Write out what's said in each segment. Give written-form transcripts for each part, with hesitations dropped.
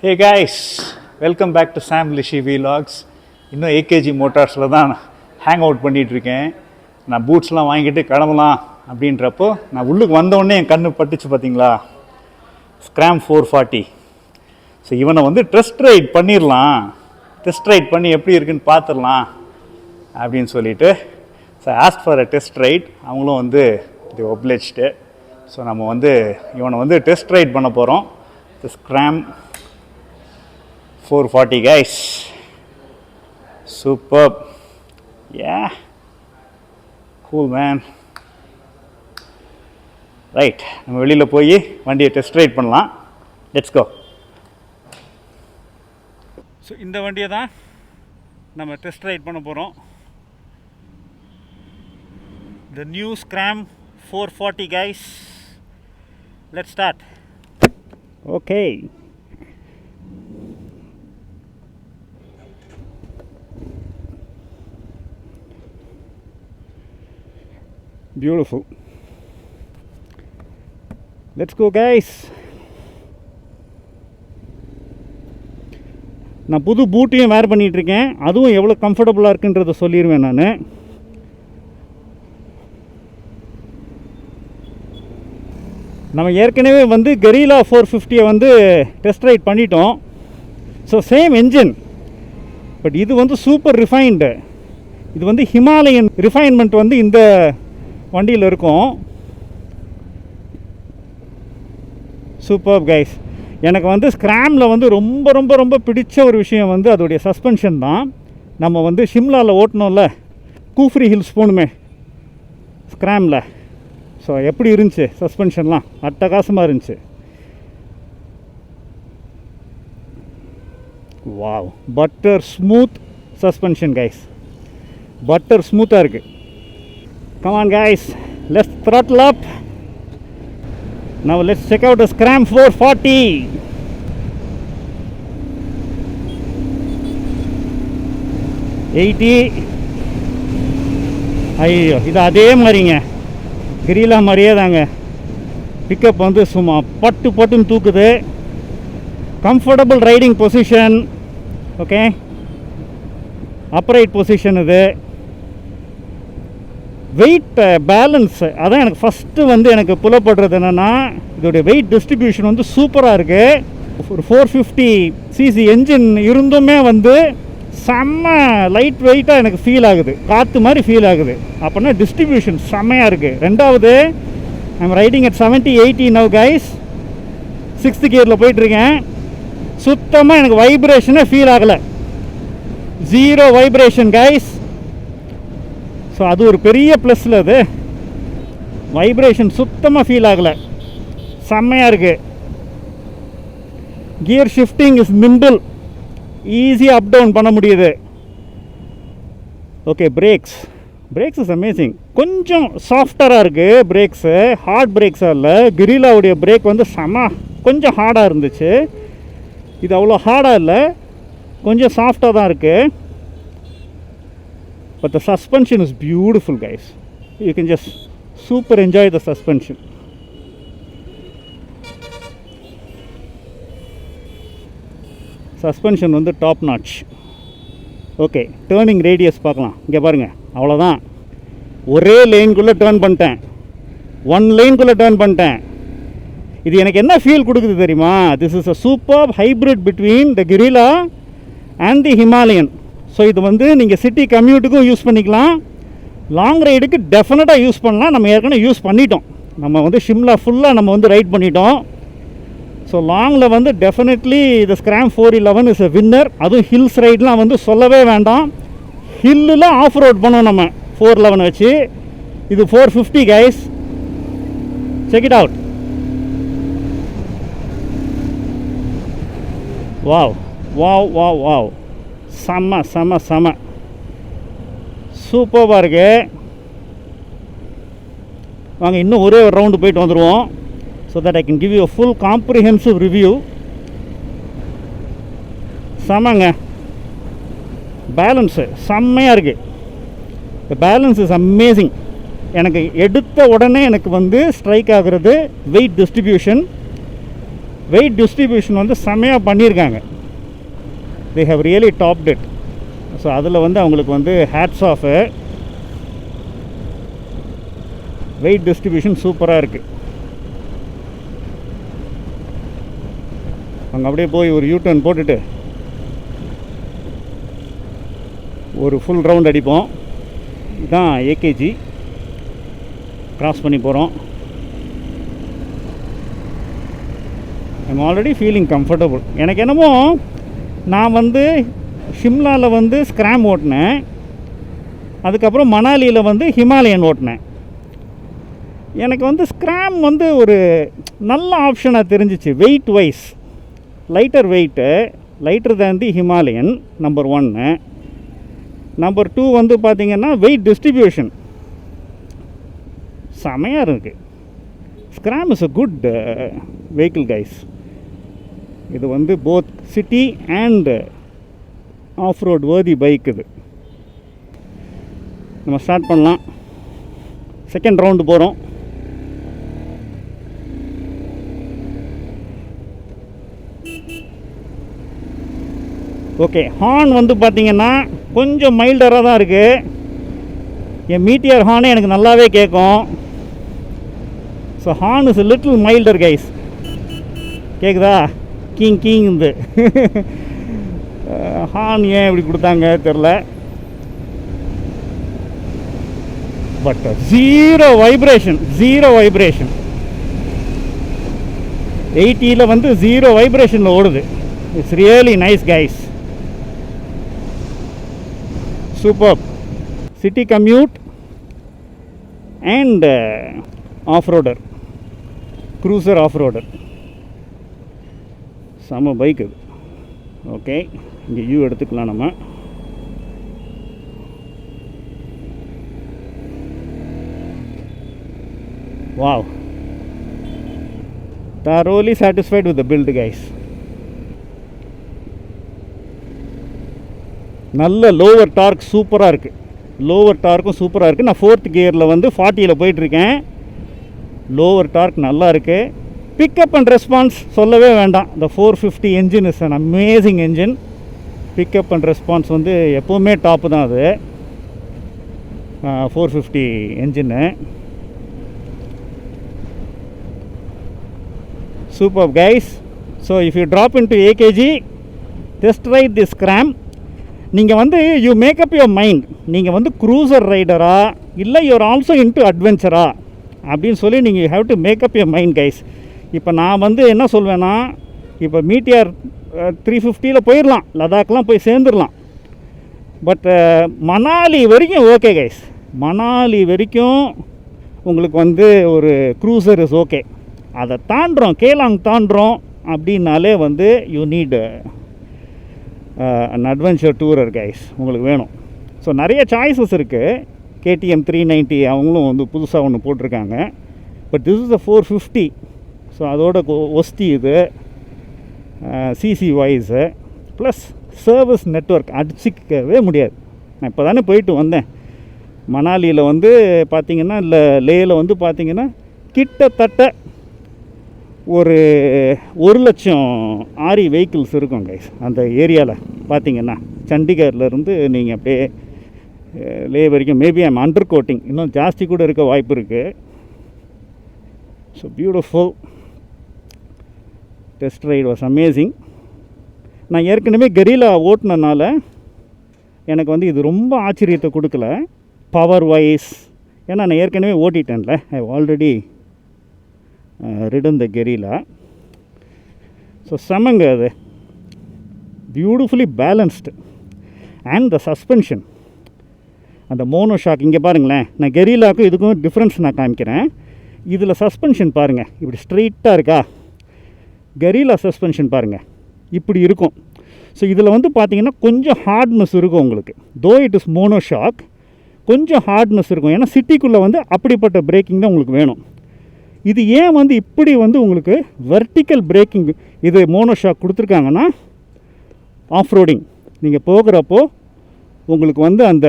Hey guys, welcome back to Sam Lishi Vlogs. இன்னும் AKG மோட்டார்ஸில் தான் hang out பண்ணிகிட்ருக்கேன். நான் பூட்ஸ்லாம் வாங்கிட்டு கிளம்பலாம் அப்படின்றப்போ நான் உள்ளுக்கு வந்தோடனே என் கண்ணு பட்டுச்சு பார்த்தீங்களா, ஸ்க்ராம் 440. ஸோ இவனை வந்து டெஸ்ட் ரைட் பண்ணிடலாம், டெஸ்ட் ரைட் பண்ணி எப்படி இருக்குன்னு பார்த்துடலாம் அப்படின்னு சொல்லிட்டு so ask for a test right. அவங்களும் வந்து இது ஒப்ளிச்டு. ஸோ நம்ம வந்து இவனை வந்து டெஸ்ட் ரைட் பண்ண போகிறோம். தி Scram 440 guys. Superb. Yeah. Cool man. Right. நம்ம வெளியில் போய் வண்டியை டெஸ்ட் ரைட் பண்ணலாம். Let's go. ஸோ இந்த வண்டியை தான் நம்ம டெஸ்ட் ரைட் பண்ண போகிறோம். The new Scram 440 guys. Let's start. Okay. Beautiful. Let's go guys. நான் புது பூட்டையும் வேர் பண்ணிகிட்ருக்கேன். அதுவும் எவ்வளோ கம்ஃபர்டபுளாக இருக்குன்றதை சொல்லிடுவேன் நான். நம்ம ஏற்கனவே வந்து கெரிலா 450 வந்து டெஸ்ட் ரைட் பண்ணிட்டோம். ஸோ சேம் என்ஜின், பட் இது வந்து சூப்பர் ரிஃபைன்டு. இது வந்து ஹிமாலயன் ரிஃபைன்மெண்ட் வந்து இந்த வண்டியில் இருக்கும். Super guys. எனக்கு வந்து ஸ்க்ராமில் வந்து ரொம்ப ரொம்ப ரொம்ப பிடிச்ச ஒரு விஷயம் வந்து அதோடைய சஸ்பென்ஷன் தான். நம்ம வந்து ஷிம்லாவில் ஓட்டணும்ல, கூஃப்ரி ஹில்ஸ் போகணுமே ஸ்க்ராமில். ஸோ எப்படி இருந்துச்சு சஸ்பென்ஷன்லாம்? அட்டகாசமாக இருந்துச்சு. Wow, butter smooth suspension guys, butter ஸ்மூத்தாக இருக்குது. Come on guys, let's throttle up. Now let's check out the Scram 440. 80. ஐயோ, இது அதே மாதிரிங்க, கிரிலா மாதிரியே தாங்க. பிக்கப் வந்து சும்மா பட்டுன்னு தூக்குது. Comfortable riding position. Okay, upright position. இது வெயிட் பேலன்ஸ் அதான் எனக்கு ஃபஸ்ட்டு வந்து எனக்கு புலப்படுறது என்னென்னா, இதோடைய வெயிட் டிஸ்ட்ரிபியூஷன் வந்து சூப்பராக இருக்குது. ஒரு 450 சிசி என்ஜின் இருந்துமே வந்து செம்ம லைட் வெயிட்டாக எனக்கு ஃபீல் ஆகுது, காற்று மாதிரி ஃபீல் ஆகுது. அப்படின்னா டிஸ்ட்ரிபியூஷன் செம்மையாக இருக்குது. ரெண்டாவது, I'm riding at 70-80 now guys. 6th கியரில் போயிட்டுருக்கேன். சுத்தமாக எனக்கு வைப்ரேஷனே ஃபீல் ஆகலை, 0 வைப்ரேஷன் கைஸ். ஸோ அது ஒரு பெரிய ப்ளஸில், அது வைப்ரேஷன் சுத்தமாக ஃபீல் ஆகலை, செம்மையாக இருக்குது. கியர் ஷிஃப்டிங் இஸ் நிம்பிள், ஈஸியாக அப் டவுன் பண்ண முடியுது. Okay, brakes is amazing. கொஞ்சம் சாஃப்டராக இருக்குது பிரேக்ஸு, ஹார்ட் பிரேக்ஸாக இல்லை. கிரிலாவுடைய பிரேக் வந்து கொஞ்சம் ஹார்டாக இருந்துச்சு. இது அவ்வளோ ஹார்டாக இல்லை, கொஞ்சம் சாஃப்டாக தான் இருக்குது. But the suspension is beautiful guys. You can just super enjoy the suspension. Suspension வந்து top notch. Okay, turning radius பார்க்கலாம். இங்கே பாருங்கள், அவ்வளோதான். ஒரே லைனுக்குள்ளே டேர்ன் பண்ணிட்டேன், 1 லைனுக்குள்ளே டேர்ன் பண்ணிட்டேன். இது எனக்கு என்ன ஃபீல் கொடுக்குது தெரியுமா? This is a super hybrid between the Guerrilla and the Himalayan. So இது வந்து நீங்கள் சிட்டி கம்யூட்டுக்கும் யூஸ் பண்ணிக்கலாம், லாங் ரைடுக்கு டெஃபினட்டாக யூஸ் பண்ணலாம். நம்ம ஏற்கனவே யூஸ் பண்ணிட்டோம், நம்ம வந்து ஷிம்லா ஃபுல்லாக நம்ம வந்து ரைட் பண்ணிட்டோம். ஸோ லாங்கில் வந்து டெஃபினெட்லி இந்த ஸ்க்ராம் 411 இஸ் எ வின்னர். அதுவும் ஹில்ஸ் ரைட்லாம் வந்து சொல்லவே வேண்டாம். ஹில்லில் ஆஃப் ரோட் பண்ணோம் நம்ம 411 வச்சு. இது 450 guys, check it out. Wow wow wow wow, செம்ம சூப்பராக இருக்கு. வாங்க இன்னும் ஒரே ஒரு ரவுண்டு போயிட்டு வந்துடுவோம், so that I can give you a full comprehensive review. செம்மங்க, பேலன்ஸு செம்மையாக இருக்குது. The balance is amazing. எனக்கு எடுத்த உடனே எனக்கு வந்து ஸ்ட்ரைக் ஆகிறது வெயிட் டிஸ்ட்ரிபியூஷன். வெயிட் டிஸ்ட்ரிபியூஷன் வந்து செம்மையாக பண்ணியிருக்காங்க. they have really topped it. So அதில் வந்து அவங்களுக்கு வந்து ஹேட்ஸ் ஆஃப். வெயிட் டிஸ்ட்ரிபியூஷன் சூப்பராக இருக்குது. அங்கே அப்படியே போய் ஒரு யூ-டர்ன் போட்டுட்டு ஒரு ஃபுல் ரவுண்ட் அடிப்போம். இதுதான் ஏகேஜி. கிராஸ் பண்ணி போகிறோம். I'm already feeling comfortable. எனக்கு என்னமோ நான் வந்து ஷிம்லாவில் வந்து ஸ்க்ராம் ஓட்டினேன், அதுக்கப்புறம் மணாலியில் வந்து ஹிமாலயன் ஓட்டினேன். எனக்கு வந்து ஸ்க்ராம் வந்து ஒரு நல்ல ஆப்ஷனாக தெரிஞ்சிச்சு. Weight wise lighter weight, lighter than the Himalayan number 1. Number 2 வந்து பார்த்திங்கன்னா வெயிட் டிஸ்ட்ரிபியூஷன் செமையாக இருக்குது. Scram is a good vehicle guys. இது வந்து both city and off road worthy bike. இது நம்ம ஸ்டார்ட் பண்ணலாம். செகண்ட் ரவுண்டு போகிறோம். ஓகே, ஹார்ன் வந்து பார்த்திங்கன்னா கொஞ்சம் மைல்டராக தான் இருக்குது. என் மீட்டியர் ஹார்னே எனக்கு நல்லாவே கேட்கும். So horn is little milder guys. கேட்குதா? கீங் கீங்கு. ஹார்ன் ஏன் இப்படி கொடுத்தாங்க தெரில. But zero vibration. 80 வந்து ஜீரோ வைப்ரேஷனில் ஓடுது. It's really nice guys. Super. City commute and of-rotor, cruiser of-rotor. செம பைக் இது. ஓகே, இங்கே யூ எடுத்துக்கலாம் நம்ம. Wow, thoroughly satisfied with the build guys. நல்ல லோவர் டார்க் சூப்பராக இருக்குது. லோவர் டார்க்கும் சூப்பராக இருக்குது. நான் 4th கியரில் வந்து 40 போயிட்டுருக்கேன். லோவர் டார்க் நல்லா இருக்குது. பிக்கப் அண்ட் ரெஸ்பான்ஸ் சொல்லவே வேண்டாம். இந்த 450 engine is an amazing engine. Pickup and response வந்து எப்போவுமே டாப்பு தான் அது. 450 என்ஜின்னு. Super guys. So if you drop in to AKG, just ride this Scram. நீங்கள் வந்து யூ மேக்கப் யுவர் மைண்ட். நீங்கள் வந்து க்ரூசர் ரைடரா இல்லை யூஆர் ஆல்சோ இன்டு அட்வென்ச்சரா அப்படின்னு சொல்லி நீங்கள் you have to makeup your mind guys. இப்போ நான் வந்து என்ன சொல்வேன்னா, இப்போ மீட்டியர் 350 போயிடலாம், லடாக்லாம் போய் சேர்ந்துடலாம். பட் மணாலி வரைக்கும் ஓகே கைஸ். மணாலி வரைக்கும் உங்களுக்கு வந்து ஒரு க்ரூசர் இஸ் ஓகே. அதை தாண்டுறோம், கேலாங் தாண்டுறோம் அப்படின்னாலே வந்து you need an adventure tourer guys உங்களுக்கு வேணும். ஸோ நிறைய சாய்ஸஸ் இருக்குது. KTM 390 அவங்களும் வந்து புதுசாக ஒன்று போட்டிருக்காங்க. But this is the 450. So அதோட ஒஸ்தி இது CC wise plus service network அடிச்சிக்கவே முடியாது. நான் இப்போ தானே போயிட்டு வந்தேன். மணாலியில் வந்து பார்த்திங்கன்னா இல்லை லேயில் வந்து பார்த்திங்கன்னா கிட்டத்தட்ட ஒரு 100,000 ஆரி வெஹிக்கிள்ஸ் இருக்கும் கைஸ் அந்த ஏரியாவில். பார்த்திங்கன்னா சண்டிகர்லேருந்து நீங்கள் அப்படியே லே வரைக்கும் மேபி ஐம் அண்டர் கோட்டிங், இன்னும் ஜாஸ்தி கூட இருக்க வாய்ப்பு இருக்குது. So beautiful. Test right was amazing. நான் ஏற்கனவே கெரிலா ஓட்டினனால எனக்கு வந்து இது ரொம்ப ஆச்சரியத்தை கொடுக்கல பவர் வைஸ். ஏன்னா நான் ஏற்கனவே ஓட்டிட்டேன்ல. I already ridden the Guerrilla. So செமங்க அது. Beautifully balanced. And the suspension, அந்த மோனோ ஷாக். இங்கே பாருங்களேன், நான் கெரிலாவுக்கும் இதுக்கும் டிஃப்ரென்ஸ் நான் காமிக்கிறேன். இதில் சஸ்பென்ஷன் பாருங்கள், இப்படி ஸ்ட்ரெயிட்டாக இருக்கா. கெரிலா சஸ்பென்ஷன் பாருங்கள் இப்படி இருக்கும். ஸோ இதில் வந்து பார்த்திங்கன்னா கொஞ்சம் ஹார்ட்னஸ் இருக்கும் உங்களுக்கு. Though it is mono shock, கொஞ்சம் ஹார்ட்னஸ் இருக்கும். ஏன்னா சிட்டிக்குள்ளே வந்து அப்படிப்பட்ட பிரேக்கிங் தான் உங்களுக்கு வேணும். இது ஏன் வந்து இப்படி வந்து உங்களுக்கு வெர்டிக்கல் பிரேக்கிங் இது மோனோ ஷாக் கொடுத்துருக்காங்கன்னா, ஆஃப் ரோடிங் நீங்கள் போகிறப்போ உங்களுக்கு வந்து அந்த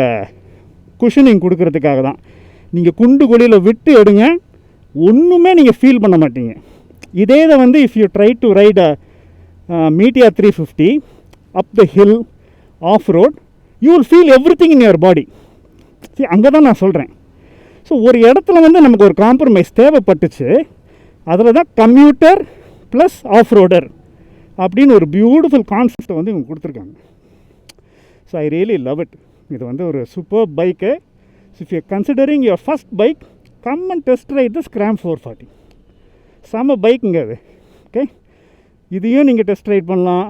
குஷனிங் கொடுக்கறதுக்காக தான். நீங்கள் குண்டு குழியில் விட்டு எடுங்க, ஒன்றுமே நீங்கள் ஃபீல் பண்ண மாட்டீங்க. இதே இதை வந்து if you try to ride Meteor 350 up the hill off road you will feel எவ்ரி திங் இன் யுவர் பாடி. சரி, அங்கே தான் நான் சொல்கிறேன். ஸோ ஒரு இடத்துல வந்து நமக்கு ஒரு காம்ப்ரமைஸ் தேவைப்பட்டுச்சு. அதில் தான் கம்யூட்டர் ப்ளஸ் ஆஃப் ரோடர் அப்படின்னு ஒரு பியூட்டிஃபுல் கான்செப்டை வந்து இவங்க கொடுத்துருக்காங்க. So I really love it. இது வந்து ஒரு super bike. So if you considering your first bike, come and test right the Scram 440. செம பைக்குங்க அது. ஓகே, இதையும் நீங்கள் டெஸ்ட் ரைட் பண்ணலாம்.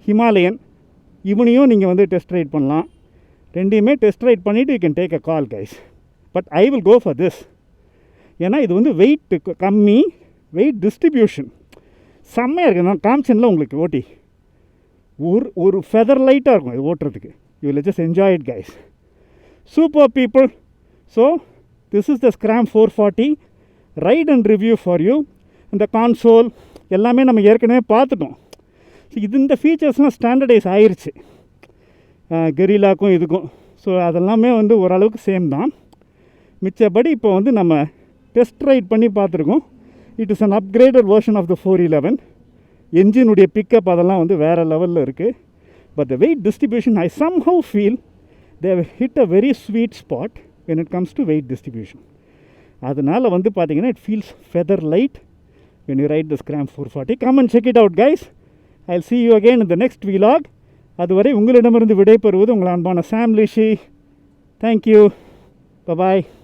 ஹிமாலயன் இவனையும் நீங்கள் வந்து டெஸ்ட் ரைட் பண்ணலாம். ரெண்டையுமே டெஸ்ட் ரைட் பண்ணிவிட்டு you can take a call guys. But I will go for this. ஏன்னா இது வந்து வெயிட் கம்மி, வெயிட் டிஸ்ட்ரிபியூஷன் செம்மையாக இருக்குது. நான் காமிச்சேன்ல உங்களுக்கு ஓட்டி, ஒரு ஃபெதர் லைட்டாக இருக்கும் இது ஓட்டுறதுக்கு. You will just enjoy it guys. Super people. So this is the Scram 440 right and review for you. இந்த கான்சோல் எல்லாமே நம்ம ஏற்கனவே பார்த்துட்டோம். ஸோ இந்த ஃபீச்சர்ஸ்லாம் ஸ்டாண்டர்டைஸ் ஆயிடுச்சு கெரிலாக்கும் இதுக்கும். ஸோ அதெல்லாமே வந்து ஓரளவுக்கு சேம் தான். மிச்சப்படி இப்போ வந்து நம்ம டெஸ்ட் ரைட் பண்ணி பார்த்துருக்கோம். It is an upgraded version of the 411. என்ஜினுடைய பிக்கப் அதெல்லாம் வந்து வேறு லெவலில் இருக்குது. But the weight distribution I somehow feel they have hit a very sweet spot when it comes to weight distribution. அதனால் வந்து பார்த்தீங்கன்னா it feels feather light when you ride the Scram 440. Come and check it out guys. I'll see you again in the next vlog. அதுவரை உங்களிடமிருந்து விடைபெறுவது உங்கள் அன்பான சாம் லிஷி. Thank you. Bye bye.